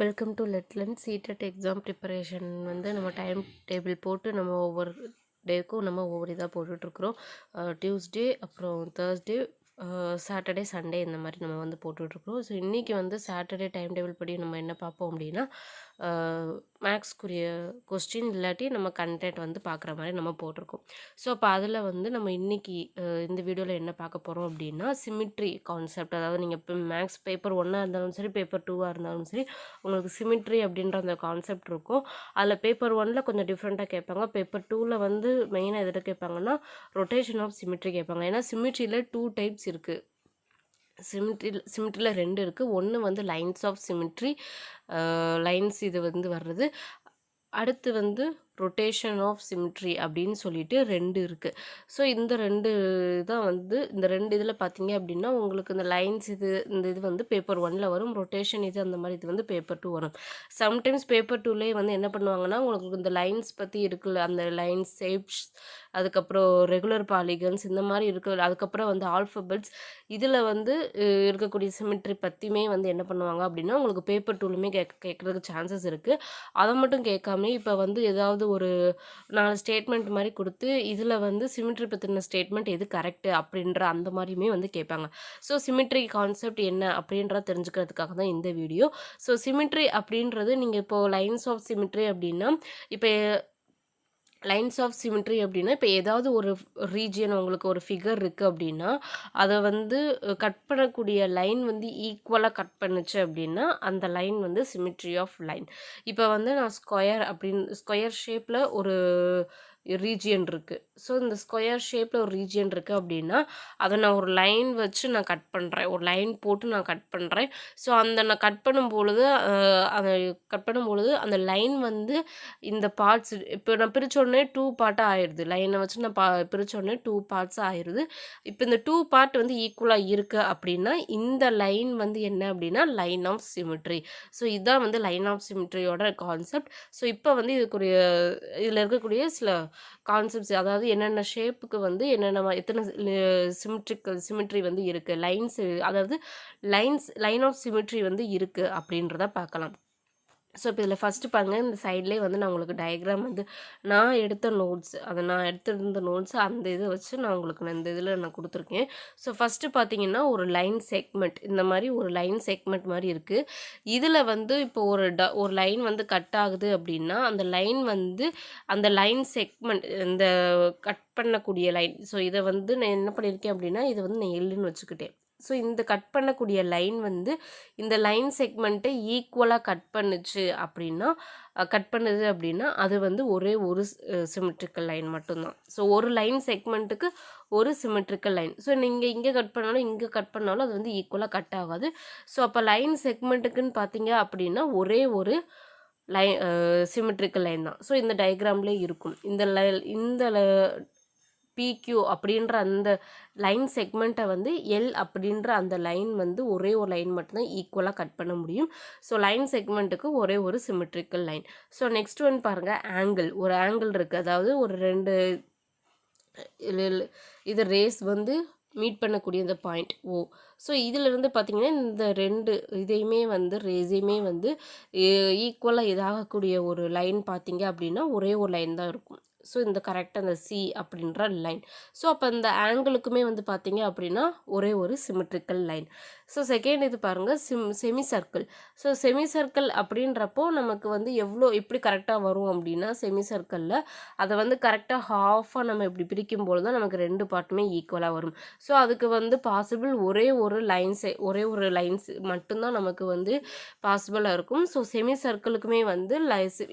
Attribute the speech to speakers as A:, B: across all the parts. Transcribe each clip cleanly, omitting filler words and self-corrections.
A: Welcome to லெட்லன் சீட்டட் exam preparation வந்து நம்ம டைம் டேபிள் போட்டு நம்ம ஒவ்வொரு டேக்கும் நம்ம ஒவ்வொரு இதாக போட்டுட்ருக்குறோம். டியூஸ்டே அப்புறம் தேர்ஸ்டே சாட்டர்டே சண்டே இந்த மாதிரி நம்ம வந்து போட்டுட்ருக்குறோம். ஸோ இன்றைக்கி வந்து சாட்டர்டே டைம் டேபிள் படி நம்ம என்ன பார்ப்போம் அப்படின்னா மேக்ஸ்க்குரிய கொஸ்டின் இல்லாட்டி நம்ம கண்டென்ட் வந்து பார்க்குற மாதிரி நம்ம போட்டிருக்கோம். ஸோ அப்போ அதில் வந்து நம்ம இன்றைக்கி இந்த வீடியோவில் என்ன பார்க்க போகிறோம் அப்படின்னா சிமிட்ரி கான்செப்ட். அதாவது நீங்கள் இப்போ மேக்ஸ் பேப்பர் 1 இருந்தாலும் சரி பேப்பர் 2 இருந்தாலும் சரி உங்களுக்கு சிமிட்ரி அப்படின்ற அந்த கான்செப்ட் இருக்கும். அதில் பேப்பர் 1 கொஞ்சம் டிஃப்ரெண்ட்டாக கேட்பாங்க. பேப்பர் 2 வந்து மெயினாக எதில் கேட்பாங்கன்னா ரொட்டேஷன் ஆஃப் சிமிட்ரி கேட்பாங்க. ஏன்னா சிமிட்ரியில் 2 டைப்ஸ் இருக்குது. சிமிட்ரியில் 2 இருக்குது. ஒன்று வந்து லைன்ஸ் ஆஃப் சிமிட்ரி, லைன்ஸ் இது வந்து வர்றது. அடுத்து வந்து ரொட்டேஷன் ஆஃப் சிமிட்ரி அப்படின்னு சொல்லிட்டு 2 இருக்குது. ஸோ இந்த 2 தான் வந்து இந்த 2 இதில் பார்த்தீங்க அப்படின்னா உங்களுக்கு இந்த லைன்ஸ் இந்த இது வந்து பேப்பர் 1 வரும். ரொட்டேஷன் இது அந்த மாதிரி இது வந்து பேப்பர் 2 வரும். சம்டைம்ஸ் பேப்பர் 2லேயே வந்து என்ன பண்ணுவாங்கன்னா உங்களுக்கு இந்த லைன்ஸ் பற்றி இருக்குல்ல, அந்த லைன்ஸ் ஷேப்ஸ், அதுக்கப்புறம் ரெகுலர் பாலிகன்ஸ் இந்த மாதிரி இருக்குது. அதுக்கப்புறம் வந்து ஆல்ஃபபெட்ஸ் இதில் வந்து இருக்கக்கூடிய சிமிட்ரி பற்றியுமே வந்து என்ன பண்ணுவாங்க அப்படின்னா உங்களுக்கு பேப்பர் 2லுமே கேட்குறதுக்கு சான்சஸ் இருக்குது. அதை மட்டும் கேட்காம இப்போ வந்து ஏதாவது ஒரு 4 ஸ்டேட்மெண்ட் மாதிரி கொடுத்து இதில் வந்து சிமிட்ரி பற்றின ஸ்டேட்மெண்ட் எது கரெக்டு அப்படின்ற அந்த மாதிரியுமே வந்து கேட்பாங்க. ஸோ சிமிட்ரி கான்செப்ட் என்ன அப்படின்றத தெரிஞ்சுக்கிறதுக்காக தான் இந்த வீடியோ. ஸோ சிமிட்ரி அப்படின்றது நீங்கள் இப்போது லைன்ஸ் ஆஃப் சிமிட்ரி அப்படின்னா இப்போ லைன்ஸ் ஆஃப் சிமிட்ரி அப்படின்னா இப்போ ஏதாவது ஒரு ரீஜியன் உங்களுக்கு ஒரு ஃபிகர் இருக்குது அப்படின்னா அதை வந்து கட் பண்ணக்கூடிய லைன் வந்து ஈக்குவலாக கட் பண்ணுச்சு அப்படின்னா அந்த லைன் வந்து சிமிட்ரி ஆஃப் லைன். இப்போ வந்து நான் ஸ்கொயர் ஷேப்பில் ஒரு ரீஜியன் இருக்குது. ஸோ இந்த ஸ்கொயர் ஷேப்பில் ஒரு ரீஜியன் இருக்குது அப்படின்னா அதை நான் ஒரு லைன் வச்சு நான் கட் பண்ணுறேன், ஒரு லைன் போட்டு நான் கட் பண்ணுறேன். ஸோ அந்த நான் கட் பண்ணும்பொழுது அதை கட் பண்ணும்பொழுது அந்த லைன் வந்து இந்த பார்ட்ஸ் இப்போ நான் பிரித்தோடனே 2 பார்ட்டாக ஆயிடுது. லைனை வச்சு நான் பிரித்தோடனே 2 பார்ட்ஸாக ஆயிடுது. இப்போ இந்த 2 பார்ட் வந்து ஈக்குவலாக இருக்குது அப்படின்னா இந்த லைன் வந்து என்ன அப்படின்னா லைன் ஆஃப் சிமிட்ரி. ஸோ இதுதான் வந்து லைன் ஆஃப் சிமிட்ரியோட கான்செப்ட். ஸோ இப்போ வந்து இதில் இருக்கக்கூடிய சில கான்செப்ட்ஸ், அதாவது என்னென்ன ஷேப்புக்கு வந்து எத்தனை சிமிட்ரி வந்து இருக்குது, அதாவது லைன் ஆஃப் சிமிட்ரி வந்து இருக்குது அப்படின்றத பார்க்கலாம். ஸோ இப்போ இதில் ஃபஸ்ட்டு பாருங்கள், இந்த சைட்லேயே வந்து நான் உங்களுக்கு டயக்ராம் வந்து நான் எடுத்திருந்த நோட்ஸ் அந்த இதை வச்சு நான் உங்களுக்கு இந்த இதில் நான் கொடுத்துருக்கேன். ஸோ ஃபஸ்ட்டு பார்த்தீங்கன்னா ஒரு லைன் செக்மெண்ட், இந்த மாதிரி ஒரு லைன் செக்மெண்ட் மாதிரி இருக்குது. இதில் வந்து இப்போ ஒரு லைன் வந்து கட் ஆகுது அப்படின்னா அந்த லைன் செக்மெண்ட் இந்த கட் பண்ணக்கூடிய லைன். ஸோ இதை வந்து நான் என்ன பண்ணியிருக்கேன் அப்படின்னா இதை வந்து நான் எல்லுன்னு வச்சுக்கிட்டேன். ஸோ இந்த கட் பண்ணக்கூடிய லைன் வந்து இந்த லைன் செக்மெண்ட்டை ஈக்குவலாக கட் பண்ணுது அப்படின்னா அது வந்து ஒரே ஒரு சிமெட்ரிக்கல் லைன் மட்டும்தான். ஸோ ஒரு லைன் செக்மெண்ட்டுக்கு ஒரு சிமெட்ரிக்கல் லைன். ஸோ நீங்கள் இங்கே கட் பண்ணாலும் அது வந்து ஈக்குவலாக கட் ஆகாது. ஸோ அப்போ லைன் செக்மெண்ட்டுக்குன்னு பார்த்தீங்க அப்படின்னா ஒரே ஒரு சிமெட்ரிக்கல் லைன் தான். ஸோ இந்த டயக்ராம்லேயே இருக்கும். இந்த PQ அப்படின்ற அந்த லைன் செக்மெண்ட்டை வந்து எல் அப்படின்ற அந்த லைன் வந்து ஒரே ஒரு லைன் மட்டும்தான் ஈக்குவலாக கட் பண்ண முடியும். ஸோ லைன் செக்மெண்ட்டுக்கு ஒரே ஒரு symmetrical line. So next one பாருங்கள், ஒரு ஆங்கிள் இருக்குது. அதாவது ஒரு 2 இது ரேஸ் வந்து மீட் பண்ணக்கூடிய இந்த பாயிண்ட் O. ஸோ இதிலிருந்து பார்த்தீங்கன்னா இந்த 2 ரேஸையுமே வந்து ஈக்குவலாக இதாகக்கூடிய ஒரு லைன் பார்த்தீங்க அப்படின்னா ஒரே ஒரு லைன் தான் இருக்கும். ஸோ இந்த கரெக்டாக அந்த C அப்படின்ற லைன். ஸோ அப்போ இந்த ஆங்கிளுக்குமே வந்து பார்த்தீங்க அப்படின்னா ஒரே ஒரு சிமெட்ரிக்கல் லைன். ஸோ செகண்ட் இது பாருங்கள், semi circle. So semi circle அப்படின்றப்போ நமக்கு வந்து எப்படி கரெக்டாக வரும் அப்படின்னா செமி சர்க்கிளில் அதை வந்து கரெக்டாக ஹாஃபாக நம்ம இப்படி பிரிக்கும்போது தான் நமக்கு 2 பார்ட்டுமே ஈக்குவலாக வரும். ஸோ அதுக்கு வந்து பாசிபிள் ஒரே ஒரு லைன்ஸ் மட்டும்தான் நமக்கு வந்து பாசிபிளாக இருக்கும். ஸோ செமி சர்க்கிளுக்குமே வந்து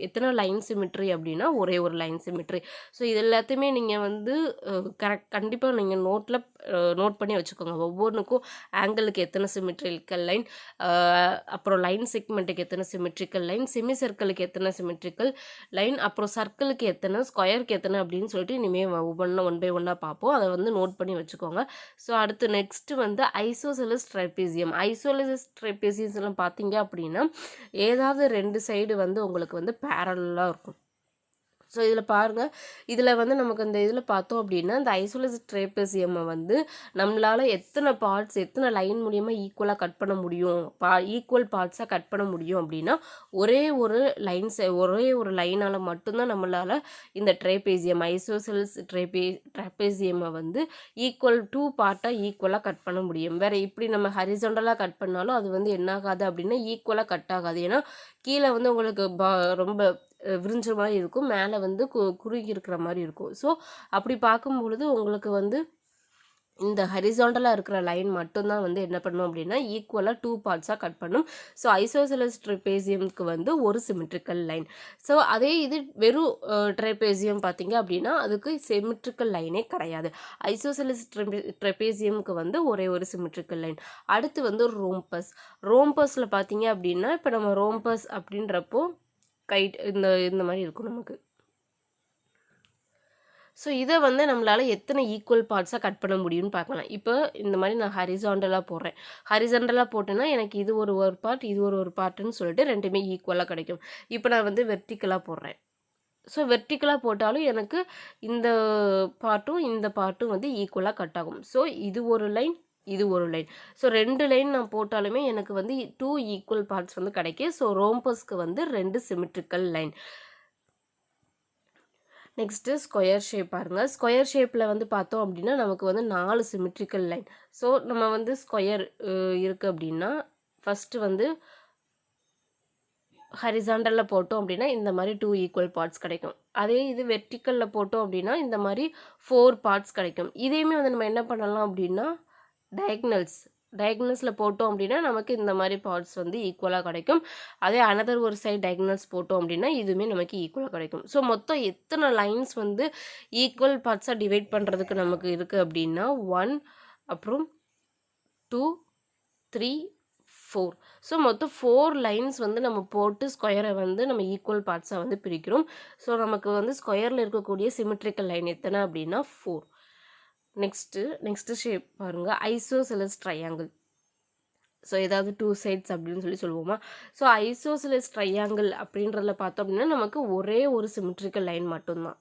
A: எத்தனை லைன் சிமிட்ரி அப்படின்னா ஒரே ஒரு லைன் சிமிட்ரி. ஸோ இது எல்லாத்தையுமே நீங்கள் வந்து கண்டிப்பாக நீங்கள் நோட் பண்ணி வச்சுக்கோங்க. ஒவ்வொன்றுக்கும் ஆங்கிளுக்கு எத்தனை சிமெட்ரிக்கல் லைன், அப்புறம் லைன் செக்மெண்ட்டுக்கு எத்தனை சிமெட்ரிக்கல் லைன், செமி சர்க்கிளுக்கு எத்தனை சிமெட்ரிக்கல் லைன், அப்புறம் சர்க்கிளுக்கு எத்தனை, ஸ்கொயருக்கு எத்தனை அப்படின்னு சொல்லிட்டு இனிமேல் ஒன் பை ஒன்னாக பார்ப்போம். அதை வந்து நோட் பண்ணி வச்சுக்கோங்க. ஸோ அடுத்து நெக்ஸ்ட்டு வந்து ஐசோசெலஸ் ட்ரைபீசியம்ஸ்லாம் பார்த்தீங்க அப்படின்னா ஏதாவது 2 சைடு வந்து உங்களுக்கு வந்து பேரலாக இருக்கும். ஸோ இதில் பாருங்கள், இதில் வந்து நமக்கு இந்த இதில் பார்த்தோம் அப்படின்னா, இந்த ஐசோலேஸ் ட்ரேபீசியம்மை வந்து நம்மளால் எத்தனை பார்ட்ஸ் எத்தனை லைன் மூலியமாக ஈக்குவலாக கட் பண்ண முடியும், ஈக்குவல் பார்ட்ஸாக கட் பண்ண முடியும் அப்படின்னா, ஒரே ஒரு ஒரே ஒரு லைனால் மட்டும்தான் நம்மளால் இந்த ட்ரேபீசியம் ஐசோசெல்ஸ் ட்ரேபீசியம்மை வந்து ஈக்குவல் 2 பார்ட்டாக ஈக்குவலாக கட் பண்ண முடியும். வேறு இப்படி நம்ம ஹரிசாண்டலாக கட் பண்ணாலும் அது வந்து என்ன ஆகாது அப்படின்னா ஈக்குவலாக கட் ஆகாது. ஏன்னா கீழே வந்து உங்களுக்கு ரொம்ப விரிஞ்ச மாதிரி இருக்கும், மேலே வந்து குறுகி இருக்கிற மாதிரி இருக்கும். ஸோ அப்படி பார்க்கும் பொழுது உங்களுக்கு வந்து இந்த ஹரிசாண்டலாக இருக்கிற லைன் மட்டும்தான் வந்து என்ன பண்ணும் அப்படின்னா ஈக்குவலாக 2 பார்ட்ஸாக கட் பண்ணும். ஸோ ஐசோசெலஸ் ட்ரேபீசியம்க்கு வந்து ஒரு சிமெட்ரிக்கல் லைன். ஸோ அதே இது வெறும் ட்ரேபீசியம் பார்த்தீங்க அப்படின்னா அதுக்கு சிமெட்ரிக்கல் லைனே கிடையாது. ஐசோசெலஸ் ட்ரேபீசியம்க்கு வந்து ஒரே ஒரு சிமெட்ரிக்கல் லைன். அடுத்து வந்து ரோம்பஸில் பார்த்தீங்க அப்படின்னா இப்போ நம்ம ரோம்பஸ் அப்படின்றப்போ கைட் இந்த மாதிரி இருக்கும் நமக்கு. ஸோ இதை வந்து நம்மளால் எத்தனை ஈக்குவல் பார்ட்ஸாக கட் பண்ண முடியும்னு பார்க்கலாம். இப்போ இந்த மாதிரி நான் ஹரிசாண்டலாக போடுறேன். ஹரிசாண்டலாக போட்டேன்னா எனக்கு இது ஒரு பார்ட் இது ஒரு பார்ட்டுன்னு சொல்லிட்டு ரெண்டுமே ஈக்குவலாக கிடைக்கும். இப்போ நான் வந்து வெர்டிக்கலாக போடுறேன். ஸோ வெர்டிக்கலாக போட்டாலும் எனக்கு இந்த பார்ட்டும் வந்து ஈக்குவலாக கட் ஆகும். ஸோ இது ஒரு லைன், இது ஒரு லைன். ஸோ 2 லைன் நான் போட்டாலுமே எனக்கு வந்து 2 ஈக்குவல் பார்ட்ஸ் வந்து கிடைக்கும். ஸோ ரோம்பஸ்க்கு வந்து 2 symmetrical line. Next square shape பாருங்கள். ஸ்கொயர் ஷேப்பில் வந்து பார்த்தோம் அப்படின்னா நமக்கு வந்து 4 சிமெட்ரிக்கல் லைன். ஸோ நம்ம வந்து ஸ்கொயர் இருக்குது அப்படின்னா ஃபஸ்ட்டு வந்து ஹரிசாண்டலில் போட்டோம் அப்படின்னா இந்த மாதிரி 2 ஈக்குவல் பார்ட்ஸ் கிடைக்கும். அதே இது வெர்டிக்கலில் போட்டோம் அப்படின்னா இந்த மாதிரி 4 பார்ட்ஸ் கிடைக்கும். இதையுமே வந்து நம்ம என்ன பண்ணலாம் அப்படின்னா டயக்னல்ஸில் போட்டோம் அப்படின்னா நமக்கு இந்த மாதிரி பார்ட்ஸ் வந்து ஈக்குவலாக கிடைக்கும். அதே அனதர் ஒரு சைடு டயக்னல்ஸ் போட்டோம் அப்படின்னா இதுவுமே நமக்கு ஈக்குவலாக கிடைக்கும். ஸோ மொத்தம் எத்தனை லைன்ஸ் வந்து ஈக்குவல் பார்ட்ஸாக டிவைட் பண்ணுறதுக்கு நமக்கு இருக்குது அப்படின்னா 1 அப்புறம் 2 3 4. ஸோ மொத்தம் 4 லைன்ஸ் வந்து நம்ம போட்டு ஸ்கொயரை வந்து நம்ம ஈக்குவல் பார்ட்ஸாக வந்து பிரிக்கிறோம். ஸோ நமக்கு வந்து ஸ்கொயரில் இருக்கக்கூடிய சிமெட்ரிக்கல் லைன் எத்தனை அப்படின்னா 4. நெக்ஸ்ட்டு ஷேப் பாருங்கள், ஐசோசெலஸ் ட்ரையாங்கிள். ஸோ ஏதாவது 2 சைட்ஸ் அப்படின்னு சொல்லுவோமா. ஸோ ஐசோசெலஸ் ட்ரையாங்கிள் அப்படின்றதில் பார்த்தோம் அப்படின்னா நமக்கு ஒரே ஒரு சிமெட்ரிக்கல் லைன் மட்டும்தான்.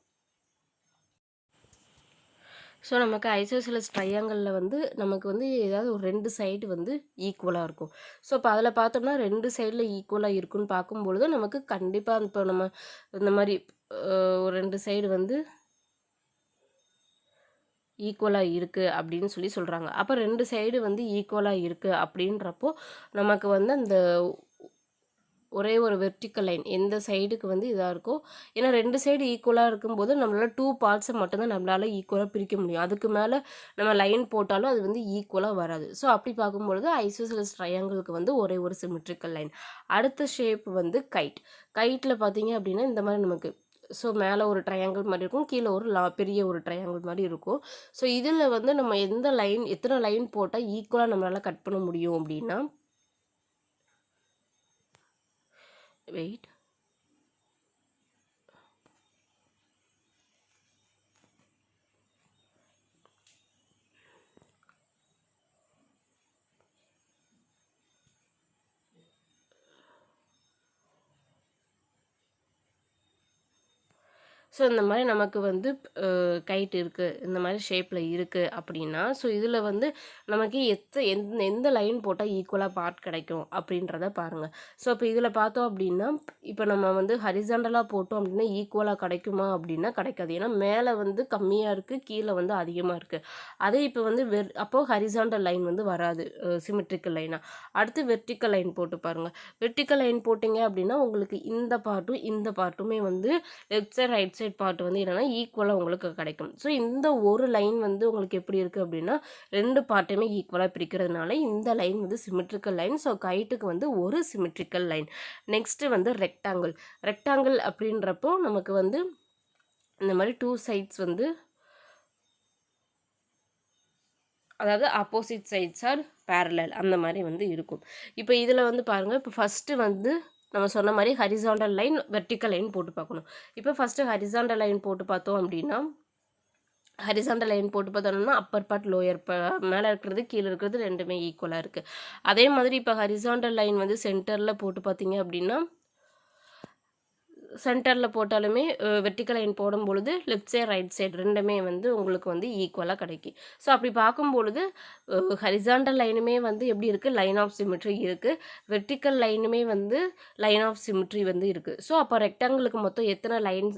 A: ஸோ நமக்கு ஐசோசெலஸ் ட்ரையாங்கிளில் வந்து நமக்கு வந்து ஏதாவது ஒரு 2 சைடு வந்து ஈக்குவலாக இருக்கும். ஸோ இப்போ அதில் பார்த்தோம்னா 2 சைடில் ஈக்குவலாக இருக்குன்னு பார்க்கும்பொழுது நமக்கு கண்டிப்பாக இப்போ நம்ம இந்த மாதிரி ஒரு 2 சைடு வந்து ஈக்குவலாக இருக்குது அப்படின்னு சொல்கிறாங்க. அப்போ 2 சைடு வந்து ஈக்குவலாக இருக்குது அப்படின்றப்போ நமக்கு வந்து அந்த ஒரே ஒரு வெர்டிக்கல் லைன் எந்த சைடுக்கு வந்து இதாக இருக்கோ, ஏன்னா 2 சைடு ஈக்குவலாக இருக்கும்போது நம்மளால் 2 பார்ட்ஸை மட்டும்தான் நம்மளால் ஈக்குவலாக பிரிக்க முடியும். அதுக்கு மேலே நம்ம லைன் போட்டாலும் அது வந்து ஈக்குவலாக வராது. ஸோ அப்படி பார்க்கும்பொழுது ஐசோசெலஸ் ட்ரையாங்கிளுக்கு வந்து ஒரே ஒரு சிமெட்ரிக்கல் லைன். அடுத்த ஷேப் வந்து கைட்டில் பார்த்தீங்க அப்படின்னா இந்த மாதிரி நமக்கு ஸோ மேலே ஒரு ட்ரையாங்கிள் மாதிரி இருக்கும், கீழே ஒரு பெரிய ஒரு ட்ரையாங்கிள் மாதிரி இருக்கும். ஸோ இதில் வந்து நம்ம எத்தனை லைன் போட்டால் ஈக்குவலாக நம்மளால் கட் பண்ண முடியும் அப்படின்னா வெயிட் ஸோ இந்த மாதிரி நமக்கு வந்து கைட் இருக்குது, இந்த மாதிரி ஷேப்பில் இருக்குது அப்படின்னா ஸோ இதில் வந்து நமக்கு எந்த லைன் போட்டால் ஈக்குவலாக பார்ட் கிடைக்கும் அப்படின்றத பாருங்கள். ஸோ இப்போ இதில் பார்த்தோம் அப்படின்னா இப்போ நம்ம வந்து ஹரிசாண்டலாக போட்டோம் அப்படின்னா ஈக்குவலாக கிடைக்குமா அப்படின்னா கிடைக்காது. ஏன்னா மேலே வந்து கம்மியாக இருக்குது, கீழே வந்து அதிகமாக இருக்குது. அதே இப்போ வந்து அப்போது ஹரிசாண்டல் லைன் வந்து வராது சிமெட்ரிக்கல் லைனாக. அடுத்து வெர்டிக்கல் லைன் போட்டு பாருங்கள். வெர்டிக்கல் லைன் போட்டிங்க அப்படின்னா உங்களுக்கு இந்த பார்ட்டுமே வந்து left side right side part வந்து என்னென்னா ஈக்குவலாக உங்களுக்கு கிடைக்கும். ஸோ இந்த ஒரு லைன் வந்து உங்களுக்கு எப்படி இருக்குது அப்படின்னா 2 பார்ட்டுமே ஈக்குவலாக பிரிக்கிறதுனால இந்த லைன் வந்து சிமெட்ரிக்கல் லைன். ஸோ கைட்டுக்கு வந்து ஒரு சிமெட்ரிக்கல் லைன். நெக்ஸ்ட்டு வந்து ரெக்டாங்கிள் அப்படின்றப்போ நமக்கு வந்து இந்த மாதிரி 2 சைட்ஸ் வந்து அதாவது ஆப்போசிட் சைட்ஸ் ஆர் பேரலல் அந்த மாதிரி வந்து இருக்கும். இப்போ இதில் வந்து பாருங்கள், இப்போ ஃபஸ்ட்டு வந்து நம்ம சொன்ன மாதிரி ஹரிசாண்டல் லைன் வெர்டிக்கல் லைன் போட்டு பார்க்கணும். இப்போ ஃபஸ்ட்டு ஹரிசாண்டல் லைன் போட்டு பார்த்தோம் அப்படின்னா அப்பர் பார்ட் லோயர் மேலே இருக்கிறது கீழே இருக்கிறது ரெண்டுமே ஈக்குவலாக இருக்குது. அதே மாதிரி இப்போ ஹரிசாண்டல் லைன் வந்து சென்டரில் போட்டு பார்த்தீங்க அப்படின்னா சென்டரில் போட்டாலுமே வெர்டிக்கல் லைன் போடும் பொழுது லெஃப்ட் சைட் ரைட் சைடு ரெண்டுமே வந்து உங்களுக்கு வந்து ஈக்குவலாக கிடைக்கும். ஸோ அப்படி பார்க்கும் பொழுது ஹரிசாண்டல் லைனுமே வந்து எப்படி இருக்குது, லைன் ஆஃப் சிமெட்ரி இருக்குது, வெர்டிக்கல் லைனுமே வந்து லைன் ஆஃப் சிமெட்ரி வந்து இருக்குது. ஸோ அப்போ ரெக்டாங்கிளுக்கு மொத்தம் எத்தனை லைன்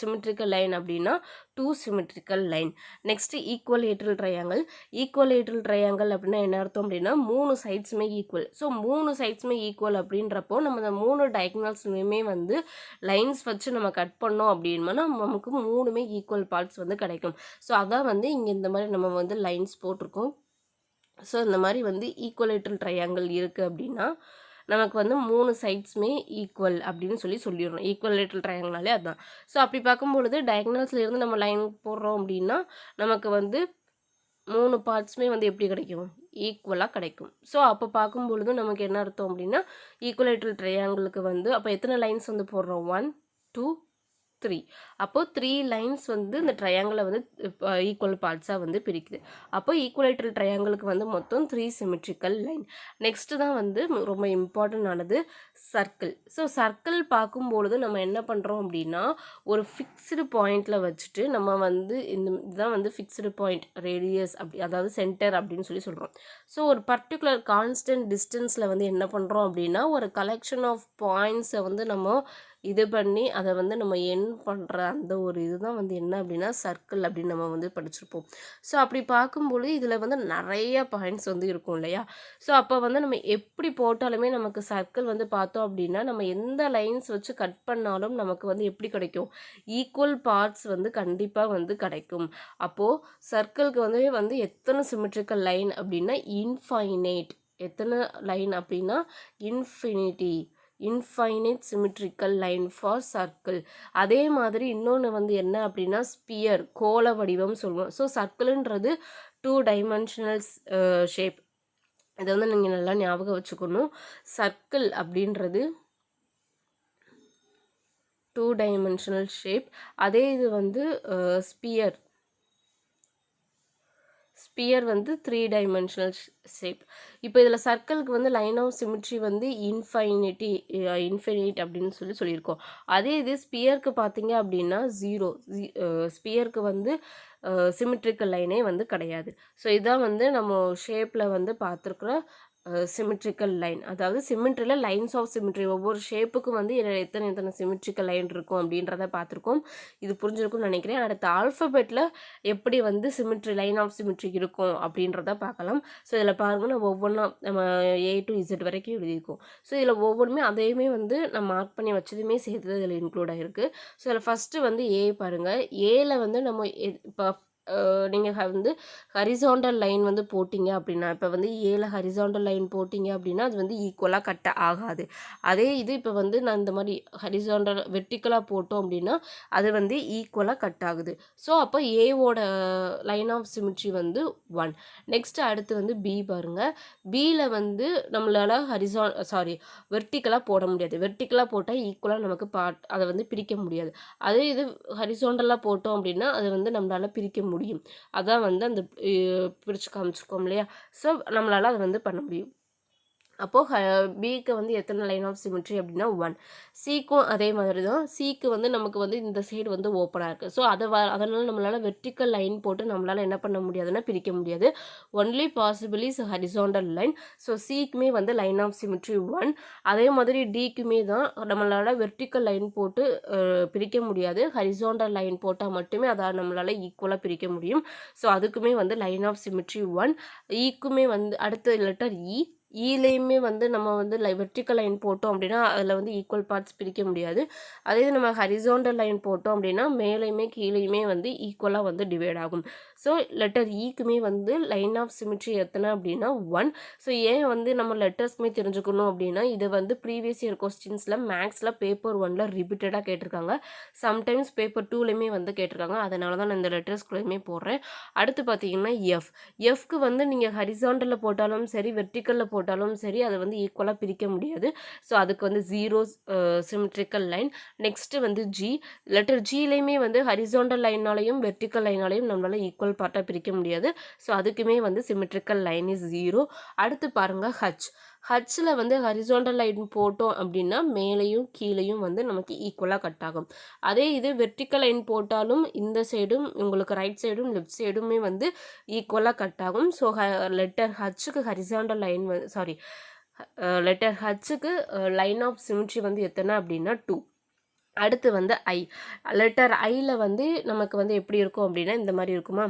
A: சிமெட்ரிக்கல் லைன் அப்படின்னா 2 symmetrical line. Next equilateral triangle. Equilateral triangle அப்படின்னா என்ன அர்த்தம் அப்படின்னா 3 சைட்ஸுமே ஈக்குவல். ஸோ 3 சைட்ஸுமே ஈக்குவல் அப்படின்றப்போ நம்ம இந்த 3 டயக்னல்ஸ்லையுமே வந்து லைன்ஸ் வச்சு நம்ம கட் பண்ணோம் அப்படின்னா நமக்கு 3மே ஈக்குவல் பார்ட்ஸ் வந்து கிடைக்கும். ஸோ அதான் வந்து இங்கே இந்த மாதிரி நம்ம வந்து லைன்ஸ் போட்டிருக்கோம். ஸோ இந்த மாதிரி வந்து ஈக்குவலேட்ரல் ட்ரையாங்கிள் இருக்குது அப்படின்னா நமக்கு வந்து 3 சைட்ஸுமே ஈக்குவல் அப்படின்னு சொல்லிடுறோம். ஈக்குவலேட்ரல் ட்ரையாங்கிள்னாலே அதுதான். ஸோ அப்படி பார்க்கும்பொழுது டயக்னல்ஸ்ல இருந்து நம்ம லைன் போடுறோம் அப்படின்னா நமக்கு வந்து 3 பார்ட்ஸுமே வந்து எப்படி கிடைக்கும், ஈக்குவலாக கிடைக்கும். ஸோ அப்போ பார்க்கும்பொழுது நமக்கு என்ன அர்த்தம் அப்படின்னா ஈக்குவலேட்ரல் ட்ரையாங்கிளுக்கு வந்து அப்போ எத்தனை லைன்ஸ் வந்து போடுறோம், 1 2 3. அப்போது 3 லைன்ஸ் வந்து இந்த ட்ரையாங்கிளை வந்து ஈக்குவல் பார்ட்ஸாக வந்து பிரிக்குது. அப்போ ஈக்குவலேட்ரல் ட்ரையாங்கிளுக்கு வந்து மொத்தம் 3 சிமெட்ரிக்கல் லைன். நெக்ஸ்ட்டு தான் வந்து ரொம்ப இம்பார்ட்டன்ட் ஆனது சர்க்கிள். ஸோ சர்க்கிள் பார்க்கும்பொழுது நம்ம என்ன பண்ணுறோம் அப்படின்னா ஒரு ஃபிக்ஸ்டு பாயிண்டில் வச்சுட்டு நம்ம வந்து இதுதான் வந்து ஃபிக்ஸ்டு பாயிண்ட் ரேடியஸ் அப்படி அதாவது சென்டர் அப்படின்னு சொல்கிறோம். ஸோ ஒரு பர்டிகுலர் கான்ஸ்டன்ட் டிஸ்டன்ஸில் வந்து என்ன பண்ணுறோம் அப்படின்னா ஒரு கலெக்ஷன் ஆஃப் பாயிண்ட்ஸை வந்து நம்ம இது பண்ணி அதை வந்து நம்ம என் பண்ணுற அந்த ஒரு இதுதான் வந்து என்ன அப்படின்னா சர்க்கிள் அப்படின்னு நம்ம வந்து படிச்சிருப்போம். ஸோ அப்படி பார்க்கும்போது இதில் வந்து நிறைய பாயிண்ட்ஸ் வந்து இருக்கும் இல்லையா. ஸோ அப்போ வந்து நம்ம எப்படி போட்டாலுமே நமக்கு சர்க்கிள் வந்து பார்த்தோம் அப்படின்னா நம்ம எந்த லைன்ஸ் வச்சு கட் பண்ணாலும் நமக்கு வந்து எப்படி கிடைக்கும், ஈக்குவல் பார்ட்ஸ் வந்து கண்டிப்பாக வந்து கிடைக்கும். அப்போது சர்க்கிளுக்கு வந்து எத்தனை சிமெட்ரிக்கல் லைன் அப்படின்னா இன்ஃபைனைட். எத்தனை லைன் அப்படின்னா infinite symmetrical line for circle. அதே மாதிரி இன்னொன்று வந்து என்ன அப்படின்னா ஸ்பியர், கோள வடிவம் சொல்லுவோம். ஸோ சர்க்கிள்ன்றது 2 டைமென்ஷனல் ஷேப். இதை வந்து நீங்கள் நல்லா ஞாபகம் வச்சுக்கணும். சர்க்கிள் அப்படின்றது 2 டைமென்ஷனல் ஷேப். அதே இது வந்து ஸ்பியர் வந்து 3 டைமென்ஷனல் ஷேப். இப்போ இதில் சர்க்கிளுக்கு வந்து லைன் ஆஃப் சிமெட்ரி வந்து இன்ஃபைனைட் அப்படின்னு சொல்லியிருக்கோம். அதே இது ஸ்பியருக்கு பார்த்தீங்க அப்படின்னா 0. ஸ்பியருக்கு வந்து சிமெட்ரிக்கல் லைனே வந்து கிடையாது. ஸோ இதான் வந்து நம்ம ஷேப்பில் வந்து பார்த்துருக்குற சிமெட்ரிக்கல் லைன். அதாவது சிமெட்ரியில் லைன்ஸ் ஆஃப் சிமெட்ரி ஒவ்வொரு ஷேப்புக்கும் வந்து எத்தனை சிமெட்ரிக்கல் லைன் இருக்கும் அப்படின்றத பார்த்துருக்கோம். இது புரிஞ்சிருக்கும்னு நினைக்கிறேன். அடுத்த ஆல்ஃபபெட்டில் எப்படி வந்து சிமெட்ரி லைன் ஆஃப் சிமெட்ரி இருக்கும் அப்படின்றத பார்க்கலாம். ஸோ இதில் பாருங்கள் நம்ம ஒவ்வொன்றா நம்ம A to Z வரைக்கும் எழுதியிருக்கோம். ஸோ இதில் ஒவ்வொன்றுமே அதையுமே வந்து நம்ம மார்க் பண்ணி வச்சதுமே சேர்த்து இதில் இன்க்ளூட் ஆகிருக்கு. ஸோ இதில் ஃபஸ்ட்டு வந்து A பாருங்கள். ஏல வந்து நம்ம இப்போ நீங்கள் வந்து ஹரிசாண்டல் லைன் வந்து போட்டிங்க அப்படின்னா இப்போ வந்து ஏல ஹரிசாண்டல் லைன் போட்டிங்க அப்படின்னா அது வந்து ஈக்குவலாக கட் ஆகாது. அதே இது இப்போ வந்து நான் இந்த மாதிரி ஹரிசாண்டல் வெர்டிக்கலாக போட்டோம் அப்படின்னா அது வந்து ஈக்குவலாக கட் ஆகுது. ஸோ அப்போ ஏவோட லைன் ஆஃப் சிமெட்ரி வந்து 1. நெக்ஸ்ட்டு அடுத்து வந்து பி பாருங்கள். பியில் வந்து நம்மளால் வெர்டிக்கலாக போட முடியாது. வெர்டிக்கலாக போட்டால் ஈக்குவலாக நமக்கு அதை வந்து பிரிக்க முடியாது. அதே இது ஹரிசாண்டலாக போட்டோம் அப்படின்னா அதை வந்து நம்மளால் பிரிக்க முடியும். அதான் வந்து அந்த பிரித்து காமிச்சிருக்கோம் இல்லையா. ஸோ நம்மளால் அதை வந்து பண்ண முடியும். அப்போது பிக்கு வந்து எத்தனை லைன் ஆஃப் சிமெட்ரி அப்படின்னா 1. சிக்கும் அதே மாதிரி தான். சிக்கு வந்து நமக்கு வந்து இந்த சைடு வந்து ஓப்பனாக இருக்குது. ஸோ அதனால் நம்மளால் வெர்டிக்கல் லைன் போட்டு நம்மளால் என்ன பண்ண முடியாதுன்னா பிரிக்க முடியாது. Only possible is horizontal line. So சிக்குமே வந்து லைன் ஆஃப் சிமெட்ரி 1. அதே மாதிரி டிக்குமே தான் நம்மளால் வெர்டிக்கல் லைன் போட்டு பிரிக்க முடியாது. ஹரிசாண்டல் லைன் போட்டால் மட்டுமே அதை நம்மளால் ஈக்குவலாக பிரிக்க முடியும். ஸோ அதுக்குமே வந்து லைன் ஆஃப் சிமெட்ரி 1. ஈக்குமே வந்து அடுத்த லெட்டர் ஈலேயுமே வந்து நம்ம வந்து வெர்டிக்கல் லைன் போட்டோம் அப்படின்னா அதில் வந்து ஈக்குவல் பார்ட்ஸ் பிரிக்க முடியாது. அதே இது நம்ம ஹரிசாண்டல் லைன் போட்டோம் அப்படின்னா மேலேயுமே கீழேயுமே வந்து ஈக்குவலாக வந்து டிவைட் ஆகும். ஸோ லெட்டர் ஈக்குமே வந்து லைன் ஆஃப் சிமெட்ரி எத்தனை அப்படின்னா 1. ஸோ ஏன் வந்து நம்ம லெட்டர்ஸ்க்குமே தெரிஞ்சுக்கணும் அப்படின்னா இது வந்து ப்ரீவியஸ் இயர் கொஸ்டின்ஸில் மேக்ஸில் பேப்பர் 1ல் ரிப்பீட்டடாக கேட்டிருக்காங்க. சம்டைம்ஸ் பேப்பர் 2லையுமே வந்து கேட்டிருக்காங்க. அதனால தான் நான் இந்த லெட்டர்ஸ்குள்ளேயுமே போடுறேன். அடுத்து பார்த்தீங்கன்னா எஃப்க்கு வந்து நீங்கள் ஹரிசாண்டலில் போட்டாலும் சரி வெர்டிக்கலில் போட்டாலும் சரி அதை வந்து ஈக்குவலாக பிரிக்க முடியாது. ஸோ அதுக்கு வந்து 0 சிமெட்ரிக்கல் லைன். நெக்ஸ்ட்டு வந்து லெட்டர் ஜிலையுமே வந்து ஹரிசாண்டல் லைனாலையும் வெர்டிக்கல் லைனாலையும் நம்மளால் ஈக்குவல் பார்ட்டாக பிரிக்க முடியாது. ஸோ அதுக்குமே வந்து சிமெட்ரிக்கல் லைன் இஸ் 0. அடுத்து பாருங்கள் ஹச்சில் வந்து ஹரிசாண்டல் லைன் போட்டோம் அப்படின்னா மேலேயும் கீழேயும் வந்து நமக்கு ஈக்குவலாக கட் ஆகும். அதே இது வெர்டிக்கல் லைன் போட்டாலும் இந்த சைடும் உங்களுக்கு ரைட் சைடும் லெஃப்ட் சைடுமே வந்து ஈக்குவலாக கட் ஆகும். ஸோ லெட்டர் ஹச்சுக்கு ஹரிசாண்டல் லைன் சாரி லெட்டர் ஹச்சுக்கு லைன் ஆஃப் சிமிட்ரி வந்து எத்தனை அப்படின்னா 2. அடுத்து வந்து ஐ. லெட்டர் ஐயில் வந்து நமக்கு வந்து எப்படி இருக்கும் அப்படின்னா இந்த மாதிரி இருக்குமா.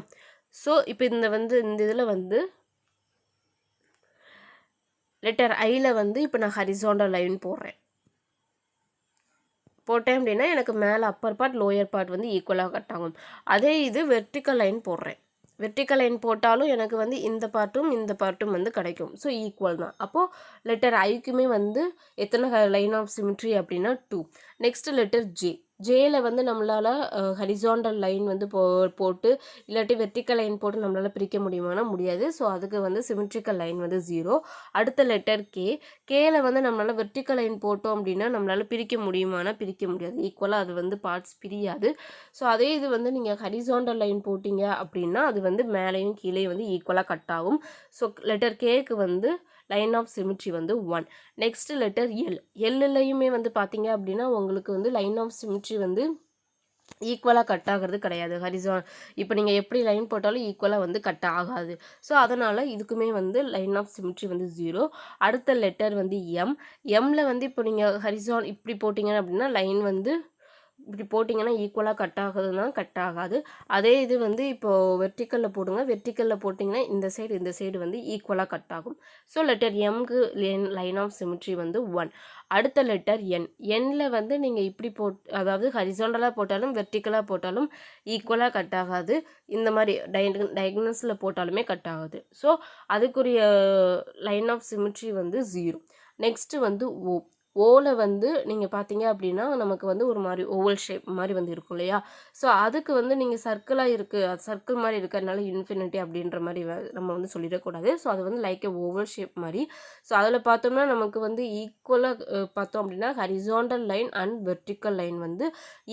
A: ஸோ இப்போ இந்த இதில் வந்து லெட்டர் ஐயில் வந்து இப்போ நான் ஹரிசாண்டல் லைன் போட்டேன் அப்படின்னா எனக்கு மேலே அப்பர் பார்ட் லோயர் பார்ட் வந்து ஈக்குவலாக கட் ஆகும். அதே இது வெர்டிக்கல் லைன் போடுறேன். வெர்டிக்கல் லைன் போட்டாலும் எனக்கு வந்து இந்த பார்ட்டும் வந்து கிடைக்கும். ஸோ ஈக்குவல் தான். அப்போது லெட்டர் ஐக்குமே வந்து எத்தனை லைன் ஆஃப் சிமிட்ரி அப்படின்னா 2. Next letter J. ஜேயில் வந்து நம்மளால் ஹரிசாண்டல் லைன் வந்து போட்டு இல்லாட்டி வெர்டிக்கல் லைன் போட்டு நம்மளால் பிரிக்க முடியுமானா முடியாது. ஸோ அதுக்கு வந்து சிமிட்ரிக்கல் லைன் வந்து 0. அடுத்த லெட்டர் கே. கேல வந்து நம்மளால் வெர்டிக்கல் லைன் போட்டோம் அப்படின்னா நம்மளால் பிரிக்க முடியுமானா பிரிக்க முடியாது. ஈக்குவலாக அது வந்து பார்ட்ஸ் பிரியாது. ஸோ அதே இது வந்து நீங்கள் ஹரிசாண்டல் லைன் போட்டிங்க அப்படின்னா அது வந்து மேலேயும் கீழே வந்து ஈக்குவலாக கட் ஆகும். ஸோ லெட்டர் கேக்கு வந்து லைன் ஆஃப் சிமிட்ரி வந்து 1. Next letter L. எல்லையுமே வந்து பார்த்தீங்க அப்படின்னா உங்களுக்கு வந்து லைன் ஆஃப் சிமிட்ரி வந்து ஈக்குவலாக கட் ஆகிறது கிடையாது. இப்போ நீங்கள் எப்படி லைன் போட்டாலும் ஈக்குவலாக வந்து கட் ஆகாது. ஸோ அதனால் இதுக்குமே வந்து லைன் ஆஃப் சிமிட்ரி வந்து 0. அடுத்த லெட்டர் வந்து எம். எம்மில் வந்து இப்போ நீங்கள் இப்படி போட்டிங்க அப்படின்னா லைன் வந்து இப்படி போட்டிங்கன்னா ஈக்குவலாக கட் ஆகுதுன்னா கட் ஆகாது. அதே இது வந்து இப்போது வெர்டிக்கலில் போடுங்க. வெர்டிக்கலில் போட்டிங்கன்னா இந்த சைடு வந்து ஈக்குவலாக கட் ஆகும். ஸோ லெட்டர் எம்க்கு லைன் ஆஃப் சிமிட்ரி வந்து 1. அடுத்த லெட்டர் என். எண்ணில் வந்து நீங்கள் இப்படி அதாவது ஹரிசாண்டலாக போட்டாலும் வெர்டிக்கலாக போட்டாலும் ஈக்குவலாக கட் ஆகாது. இந்த மாதிரி டயக்னஸில் போட்டாலுமே கட் ஆகுது. ஸோ அதுக்குரிய லைன் ஆஃப் சிமிட்ரி வந்து 0. நெக்ஸ்ட்டு வந்து ஓ. ஓவில் வந்து நீங்கள் பார்த்தீங்க அப்படின்னா நமக்கு வந்து ஒரு மாதிரி ஓவல் ஷேப் மாதிரி வந்து இருக்கும் இல்லையா. ஸோ அதுக்கு வந்து நீங்கள் சர்க்கிளாக இருக்குது, அது சர்க்கிள் மாதிரி இருக்கிறதுனால இன்ஃபினிட்டி அப்படின்ற மாதிரி நம்ம வந்து சொல்லிடக்கூடாது. ஸோ அது வந்து லைக் எ ஓவல் ஷேப் மாதிரி. ஸோ அதில் பார்த்தோம்னா நமக்கு வந்து ஈக்குவலாக பார்த்தோம் அப்படின்னா horizontal line and vertical line வந்து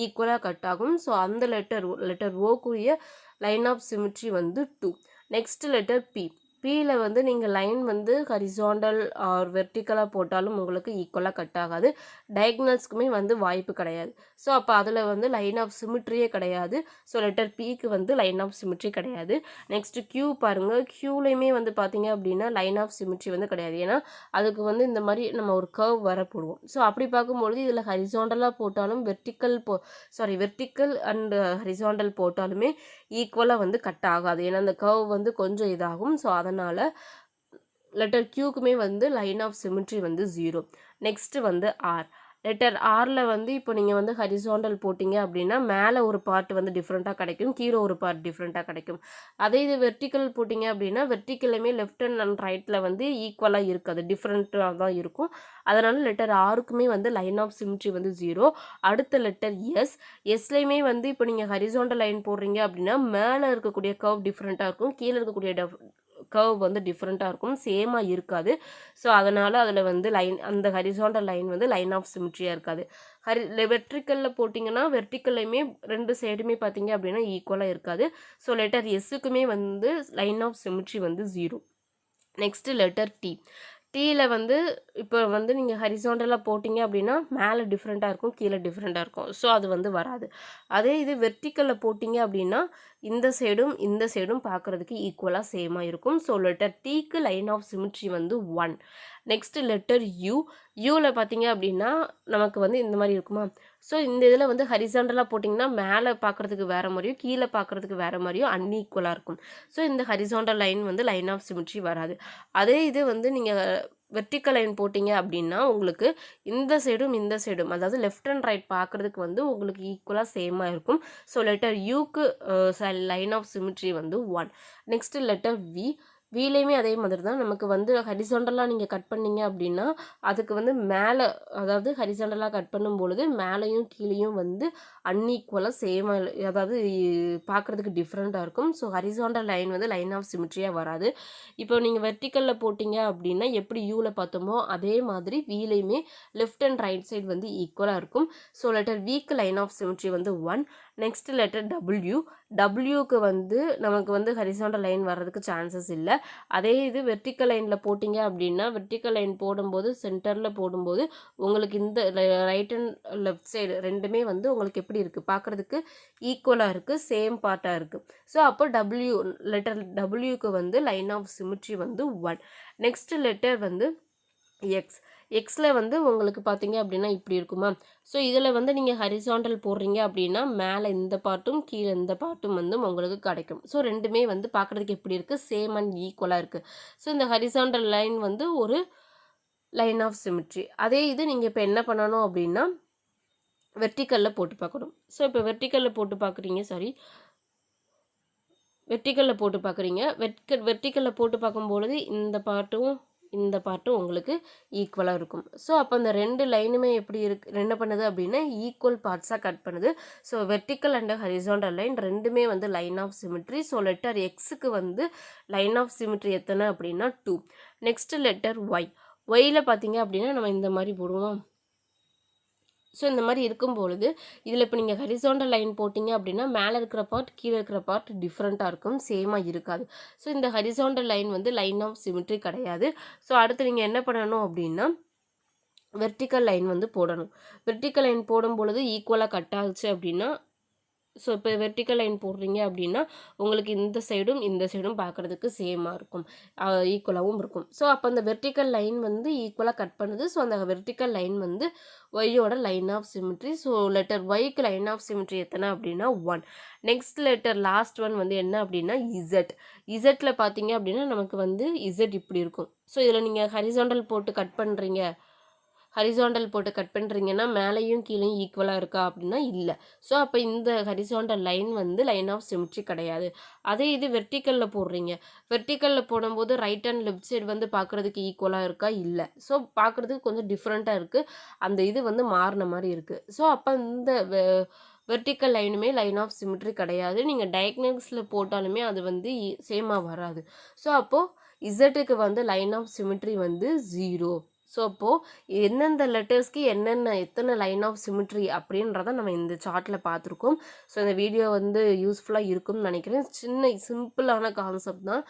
A: ஈக்குவலாக கட் ஆகும். ஸோ அந்த லெட்டர் ஓக்குரிய லைன் ஆஃப் சிமிட்ரி வந்து 2. Next letter B. பியில் வந்து நீங்கள் லைன் வந்து ஹரிசாண்டல் ஆர் வெர்டிக்கலாக போட்டாலும் உங்களுக்கு ஈக்குவலாக கட் ஆகாது. டயக்னல்ஸ்க்குமே வந்து வாய்ப்பு கிடையாது. ஸோ அப்போ அதில் வந்து லைன் ஆஃப் சிமிட்ரியே கிடையாது. ஸோ லெட்டர் பிக்கு வந்து லைன் ஆஃப் சிமிட்ரி கிடையாது. நெக்ஸ்ட்டு கியூ பாருங்கள். கியூலையுமே வந்து பார்த்தீங்க அப்படின்னா லைன் ஆஃப் சிமிட்ரி வந்து கிடையாது. ஏன்னா அதுக்கு வந்து இந்த மாதிரி நம்ம ஒரு கர்வ் வர போடுவோம். ஸோ அப்படி பார்க்கும்பொழுது இதில் ஹரிசாண்டலாக போட்டாலும் வெர்டிக்கல் அண்ட் ஹரிசாண்டல் போட்டாலுமே ஈக்குவலாக வந்து கட் ஆகாது. ஏன்னா அந்த கர்வ் வந்து கொஞ்சம் இதாகும். ஸோ அதனால் லெட்டர் கியூக்குமே வந்து லைன் ஆஃப் சிமிட்ரி வந்து 0. நெக்ஸ்ட்டு வந்து ஆர். லெட்டர் ஆரில் வந்து இப்போ நீங்கள் வந்து ஹரிசாண்டல் போட்டிங்க அப்படின்னா மேலே ஒரு பார்ட் வந்து டிஃப்ரெண்ட்டாக கிடைக்கும், கீழே ஒரு பார்ட் டிஃப்ரெண்ட்டாக கிடைக்கும். அதே இது வெர்டிக்கல் போட்டிங்க அப்படின்னா வெர்டிக்கலுமே லெஃப்ட் அண்ட் ரைட்டில் வந்து ஈக்குவலாக இருக்காது, டிஃப்ரெண்ட்டாக தான் இருக்கும். அதனால் லெட்டர் ஆருக்குமே வந்து லைன் ஆஃப் சிமிட்ரி வந்து 0. அடுத்த லெட்டர் எஸ். எஸ்லேயுமே வந்து இப்போ நீங்கள் ஹரிசாண்டல் லைன் போடுறீங்க அப்படின்னா மேலே இருக்கக்கூடிய கர்வ் டிஃப்ரெண்ட்டாக இருக்கும், கீழே இருக்கக்கூடிய கர்வ் வந்து டிஃப்ரெண்ட்டாக இருக்கும், சேமாக இருக்காது. ஸோ அதனால் அதில் வந்து அந்த ஹரிசாண்டல் லைன் வந்து லைன் ஆஃப் சிமிட்ரியாக இருக்காது. வெர்டிக்கலில் போட்டிங்கன்னா வெர்டிக்கல்லையுமே 2 சைடுமே பார்த்தீங்க அப்படின்னா ஈக்குவலாக இருக்காது. ஸோ லெட்டர் எஸ்ஸுக்குமே வந்து லைன் ஆஃப் சிமிட்ரி வந்து 0. Next letter T. டீயில் வந்து இப்போ வந்து நீங்கள் ஹரிசாண்டலாக போட்டிங்க அப்படின்னா மேலே டிஃப்ரெண்ட்டாக இருக்கும், கீழே டிஃப்ரெண்ட்டாக இருக்கும். ஸோ அது வந்து வராது. அதே இது வெர்டிக்கலில் போட்டிங்க அப்படின்னா இந்த சைடும் பார்க்குறதுக்கு ஈக்குவலாக சேமாக இருக்கும். ஸோ லெட்டர் டீக்கு லைன் ஆஃப் சிமிட்ரி வந்து 1. Next letter you. யூவில் பார்த்தீங்க அப்படின்னா நமக்கு வந்து இந்த மாதிரி இருக்குமா. ஸோ இந்த இதில் வந்து ஹரிசாண்டலாக போட்டிங்கன்னா மேலே பார்க்குறதுக்கு வேறு மாதிரியும் கீழே பார்க்குறதுக்கு வேறு மாதிரியும் அன்ஈக்குவலாக இருக்கும். ஸோ இந்த ஹரிசாண்டல் லைன் வந்து லைன் ஆஃப் சிமிட்ரி வராது. அதே இது வந்து நீங்கள் வெர்டிக்கல் லைன் போட்டிங்க அப்படின்னா உங்களுக்கு இந்த சைடும் அதாவது லெஃப்ட் அண்ட் ரைட் பார்க்குறதுக்கு வந்து உங்களுக்கு ஈக்குவலாக சேமாக இருக்கும். ஸோ லெட்டர் யூக்கு லைன் ஆஃப் சிமிட்ரி வந்து 1. Next letter we. வீலையுமே அதே மாதிரி தான் நமக்கு வந்து ஹரிசாண்டலாக நீங்கள் கட் பண்ணிங்க அப்படின்னா அதுக்கு வந்து மேலே அதாவது ஹரிசாண்டலாக கட் பண்ணும்பொழுது மேலேயும் கீழேயும் வந்து அன்ஈக்குவலாக சேமாக அதாவது பார்க்குறதுக்கு டிஃப்ரெண்ட்டாக இருக்கும். ஸோ ஹரிசாண்டல் லைன் வந்து லைன் ஆஃப் சிமிட்ரியாக வராது. இப்போ நீங்கள் வெர்டிக்கலில் போட்டிங்க அப்படின்னா எப்படி யூவில் பார்த்தோமோ அதே மாதிரி வீலையுமே லெஃப்ட் அண்ட் ரைட் சைடு வந்து ஈக்குவலாக இருக்கும். ஸோ லெட்டர் வீக்கு லைன் ஆஃப் சிமிட்ரி வந்து 1. Next letter W. டபிள்யூக்கு வந்து நமக்கு வந்து ஹரிசாண்டல் லைன் வர்றதுக்கு சான்சஸ் இல்லை. அதே இது வெர்டிக்கல் லைனில் போட்டிங்க அப்படின்னா வெர்டிக்கல் லைன் போடும்போது சென்டரில் போடும்போது உங்களுக்கு இந்த ரைட் அண்ட் லெஃப்ட் சைடு ரெண்டுமே வந்து உங்களுக்கு எப்படி இருக்குது பார்க்குறதுக்கு ஈக்குவலாக இருக்குது, சேம் பார்ட்டாக இருக்குது. ஸோ அப்போ லெட்டர் டபிள்யூக்கு வந்து லைன் ஆஃப் சிமிட்ரி வந்து 1. நெக்ஸ்ட் லெட்டர் வந்து எக்ஸ். எக்ஸில் வந்து உங்களுக்கு பார்த்தீங்க அப்படின்னா இப்படி இருக்குமா. ஸோ இதில் வந்து நீங்கள் ஹரிசாண்டல் போடுறீங்க அப்படின்னா மேலே இந்த பார்ட்டும் கீழே இந்த பார்ட்டும் வந்து உங்களுக்கு கிடைக்கும். ஸோ ரெண்டுமே வந்து பார்க்குறதுக்கு எப்படி இருக்குது, சேம் அண்ட் ஈக்குவலாக இருக்குது. ஸோ இந்த ஹரிசாண்டல் லைன் வந்து ஒரு லைன் ஆஃப் சிமிட்ரி. அதே இது நீங்கள் இப்போ என்ன பண்ணணும் அப்படின்னா வெர்டிக்கலில் போட்டு பார்க்கணும். ஸோ இப்போ வெர்டிக்கலில் போட்டு பார்க்குறீங்க, வெர்டிக்கலில் போட்டு பார்க்குறீங்க. வெர்டிக்கலில் போட்டு பார்க்கும்பொழுது இந்த பார்ட்டும் உங்களுக்கு ஈக்குவலாக இருக்கும். ஸோ அப்போ அந்த ரெண்டு லைனுமே எப்படி என்ன பண்ணுது அப்படின்னா ஈக்குவல் பார்ட்ஸாக கட் பண்ணுது. So vertical and horizontal line ரெண்டுமே வந்து line of symmetry. So letter எக்ஸுக்கு வந்து லைன் ஆஃப் சிமிட்ரி எத்தனை அப்படின்னா 2. Next letter Y. ஒய்யில் பார்த்தீங்க அப்படின்னா நம்ம இந்த மாதிரி போடுவோம். ஸோ இந்த மாதிரி இருக்கும்பொழுது இதில் இப்போ நீங்கள் ஹரிசாண்டல் லைன் போட்டிங்க அப்படின்னா மேலே இருக்கிற பார்ட் கீழே இருக்கிற பார்ட் டிஃப்ரெண்ட்டாக இருக்கும், சேமாக இருக்காது. ஸோ இந்த ஹரிசாண்டல் லைன் வந்து லைன் ஆஃப் சிமிட்ரி கிடையாது. ஸோ அடுத்து நீங்கள் என்ன பண்ணணும் அப்படின்னா வெர்டிக்கல் லைன் வந்து போடணும். வெர்டிக்கல் லைன் போடும்பொழுது ஈக்குவலாக கட் ஆகுச்சு அப்படின்னா ஸோ இப்போ வெர்டிக்கல் லைன் போடுறீங்க அப்படின்னா உங்களுக்கு இந்த சைடும் பார்க்குறதுக்கு சேமாக இருக்கும், ஈக்குவலாகவும் இருக்கும். ஸோ அப்போ அந்த வெர்டிக்கல் லைன் வந்து ஈக்குவலாக கட் பண்ணுது. ஸோ அந்த வெர்டிக்கல் லைன் வந்து ஒய்யோட line of symmetry. So letter ஒய்க்கு லைன் ஆஃப் சிமிட்ரி எத்தனை அப்படின்னா 1. நெக்ஸ்ட் லெட்டர் லாஸ்ட் ஒன் வந்து என்ன அப்படின்னா இசட். இசட்டில் பார்த்தீங்க அப்படின்னா நமக்கு வந்து இசட் இப்படி இருக்கும். ஸோ இதில் நீங்கள் ஹரிசாண்டல் போட்டு கட் பண்ணுறீங்கன்னா மேலேயும் கீழேயும் ஈக்குவலாக இருக்கா அப்படின்னா இல்லை. ஸோ அப்போ இந்த ஹரிசாண்டல் லைன் வந்து லைன் ஆஃப் சிமிட்ரி கிடையாது. அதே இது வெர்டிக்கலில் போடுறீங்க. வெர்டிக்கலில் போடும்போது ரைட் அண்ட் லெஃப்ட் சைடு வந்து பார்க்குறதுக்கு ஈக்குவலாக இருக்கா இல்லை. ஸோ பார்க்குறதுக்கு கொஞ்சம் டிஃப்ரெண்ட்டாக இருக்குது, அந்த இது வந்து மாறின மாதிரி இருக்குது. ஸோ அப்போ இந்த வெர்டிக்கல் லைனுமே லைன் ஆஃப் சிமிட்ரி கிடையாது. நீங்கள் டயக்னல்ஸில் போட்டாலுமே அது வந்து சேமாக வராது. ஸோ அப்போது இசட்டுக்கு வந்து லைன் ஆஃப் சிமிட்ரி வந்து 0. ஸோ அப்போது எந்தெந்த லெட்டர்ஸ்க்கு எத்தனை லைன் ஆஃப் சிமிட்ரி அப்படின்றத நம்ம இந்த சார்ட்டில் பார்த்துருக்கோம். ஸோ இந்த வீடியோ வந்து யூஸ்ஃபுல்லாக இருக்கும்னு நினைக்கிறேன். சிம்பிளான கான்செப்ட் தான்.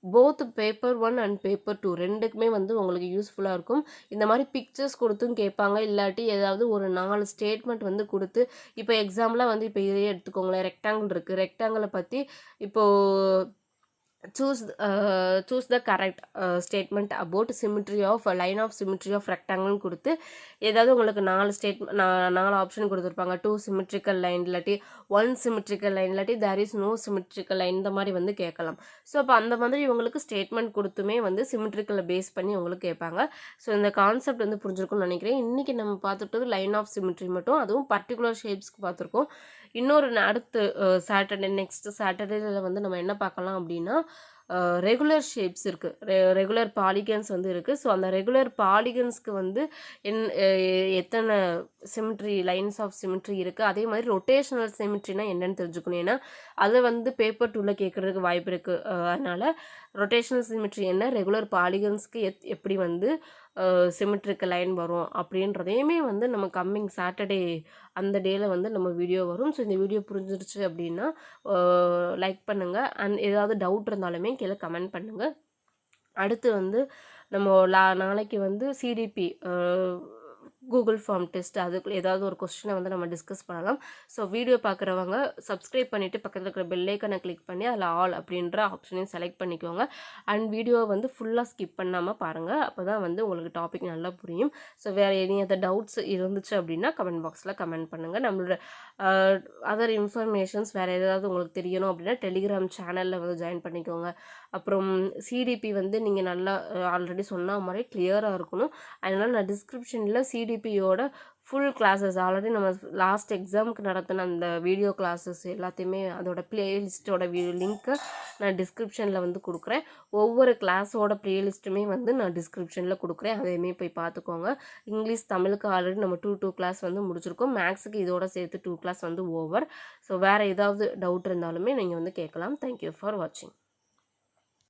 A: போத் பேப்பர் 1 அண்ட் பேப்பர் 2 ரெண்டுக்குமே வந்து உங்களுக்கு யூஸ்ஃபுல்லாக இருக்கும். இந்த மாதிரி பிக்சர்ஸ் கொடுத்தும் கேட்பாங்க, இல்லாட்டி ஏதாவது ஒரு 4 ஸ்டேட்மெண்ட் வந்து கொடுத்து இப்போ எக்ஸாம்பிளாக வந்து இப்போ இதே எடுத்துக்கோங்களேன். ரெக்டாங்கிள் இருக்குது. ரெக்டாங்கிளை பற்றி இப்போது choose the correct statement about symmetry of line of symmetry of rectangle கொடுத்து ஏதாவது உங்களுக்கு 4 ஆப்ஷன் கொடுத்துருப்பாங்க. 2 symmetrical line இல்லாட்டி 1 symmetrical line இல்லாட்டி there is no symmetrical line இந்த மாதிரி வந்து கேட்கலாம். ஸோ அப்போ அந்த மாதிரி உங்களுக்கு ஸ்டேட்மெண்ட் கொடுத்துமே வந்து சிமெட்ரிக்கலை பேஸ் பண்ணி உங்களுக்கு கேட்பாங்க. ஸோ இந்த கான்செப்ட் வந்து புரிஞ்சிருக்கும்னு நினைக்கிறேன். இன்றைக்கி நம்ம பார்த்துட்டது லைன் ஆஃப் சிமெட்ரி மட்டும், அதுவும் பர்டிகுலர் ஷேப்ஸ்க்கு பார்த்துருக்கோம். இன்னொரு அடுத்து நெக்ஸ்ட் சாட்டர்டேல வந்து நம்ம என்ன பார்க்கலாம் அப்படின்னா ரெகுலர் ஷேப்ஸ் இருக்குது, ரெகுலர் பாலிகன்ஸ் வந்து இருக்குது. ஸோ அந்த ரெகுலர் பாலிகன்ஸ்க்கு வந்து எத்தனை சிமிட்ரி லைன்ஸ் ஆஃப் சிமிட்ரி இருக்குது. அதே மாதிரி ரொட்டேஷனல் சிமிட்ரினா என்னென்னு தெரிஞ்சுக்கணும். ஏன்னா அதை வந்து பேப்பர் 2ல் கேட்குறதுக்கு வாய்ப்பு இருக்குது. அதனால் ரொட்டேஷனல் சிமிட்ரி என்ன, ரெகுலர் பாலிகன்ஸ்க்கு எப்படி வந்து சிமெட்ரிக்கல் லைன் வரும் அப்படின்றதையுமே வந்து நம்ம கம்மிங் சாட்டர்டே அந்த டேயில் வந்து நம்ம வீடியோ வரும். ஸோ இந்த வீடியோ புரிஞ்சிருச்சு அப்படின்னா லைக் பண்ணுங்கள். அண்ட் ஏதாவது டவுட் இருந்தாலுமே கீழே கமெண்ட் பண்ணுங்கள். அடுத்து வந்து நம்ம நாளைக்கு வந்து சிடிபி கூகுள் ஃபார்ம் டெஸ்ட் அதுக்குள்ள ஏதாவது ஒரு கொஸ்டினை வந்து நம்ம டிஸ்கஸ் பண்ணலாம். ஸோ வீடியோ பார்க்குறவங்க சப்ஸ்கிரைப் பண்ணிவிட்டு பக்கத்தில் இருக்கிற பெல்லைக்கனை கிளிக் பண்ணி அதில் ஆல் அப்படின்ற ஆப்ஷனையும் செலக்ட் பண்ணிக்கோங்க. அண்ட் வீடியோவை வந்து ஃபுல்லாக ஸ்கிப் பண்ணாமல் பாருங்கள். அப்போ தான் வந்து உங்களுக்கு டாபிக் நல்லா புரியும். ஸோ வேறு எனி அதர் டவுட்ஸ் இருந்துச்சு அப்படின்னா கமெண்ட் பாக்ஸில் கமெண்ட் பண்ணுங்கள். நம்மளோட அதர் இன்ஃபர்மேஷன்ஸ் வேறு ஏதாவது உங்களுக்கு தெரியணும் அப்படின்னா டெலிகிராம் சேனலில் வந்து ஜாயின் பண்ணிக்கோங்க. அப்புறம் சிடிபி வந்து நீங்கள் நல்லா ஆல்ரெடி சொன்ன மாதிரி கிளியராக இருக்கணும். அதனால் நான் டிஸ்கிரிப்ஷனில் சிடிபியோட ஃபுல் கிளாஸஸ் ஆல்ரெடி நம்ம லாஸ்ட் எக்ஸாமுக்கு நடத்தின அந்த வீடியோ கிளாஸஸ் எல்லாத்தையுமே அதோட ப்ளேலிஸ்ட்டோட லிங்க்கை நான் டிஸ்கிரிப்ஷனில் வந்து கொடுக்குறேன். ஒவ்வொரு கிளாஸோட ப்ளேலிஸ்ட்டுமே வந்து நான் டிஸ்கிரிப்ஷனில் கொடுக்குறேன், அதையுமே போய் பார்த்துக்கோங்க. இங்கிலீஷ் தமிழுக்கு ஆல்ரெடி நம்ம 2 கிளாஸ் வந்து முடிச்சிருக்கோம். மேக்ஸுக்கு இதோட சேர்த்து 2 கிளாஸ் வந்து ஓவர். ஸோ வேறு ஏதாவது டவுட் இருந்தாலுமே நீங்கள் வந்து கேட்கலாம். தேங்க்யூ ஃபார் வாட்சிங்.